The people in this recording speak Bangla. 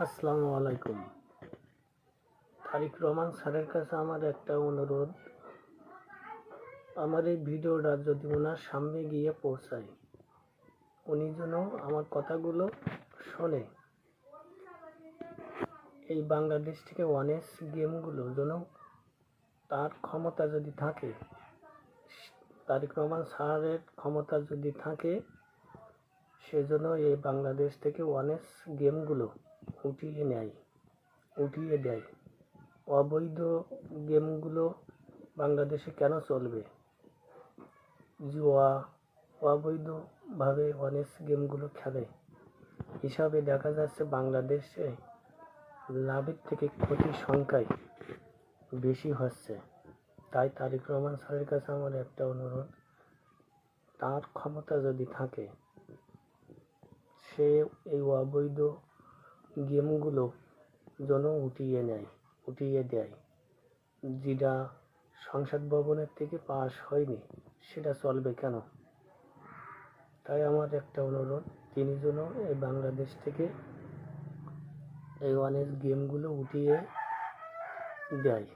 আসসালামু আলাইকুম। তারিক রহমান স্যারের কাছে আমার একটা অনুরোধ, আমার এই ভিডিওটা যদি ওনার সামনে গিয়ে পৌঁছায়, উনি যেন আমার কথাগুলো শোনে। এই বাংলাদেশ থেকে অনেক গেমগুলো যেন তার ক্ষমতা যদি থাকে, তারিক রহমান স্যারের ক্ষমতা যদি থাকে, সেজন্য এই বাংলাদেশ থেকে অনেক গেমগুলো উঠিয়ে দেয়। অবৈধ গেমগুলো বাংলাদেশে কেন চলবে? জুয়া অবৈধভাবে অনেক গেমগুলো খেলে। হিসাবে দেখা যাচ্ছে বাংলাদেশে লাভের থেকে ক্ষতির সংখ্যাই বেশি হচ্ছে। তাই তারিক রহমান স্যারের কাছে আমার একটা অনুরোধ, তার ক্ষমতা যদি থাকে, সে এই অবৈধ গেমগুলো যেন উঠিয়ে দেয়। যেটা সংসদ ভবনের থেকে পাস হয়নি, সেটা চলবে কেন? তাই আমার একটা অনুরোধ, তিনি যেন এই বাংলাদেশ থেকে এই অনেক গেমগুলো উঠিয়ে দেয়।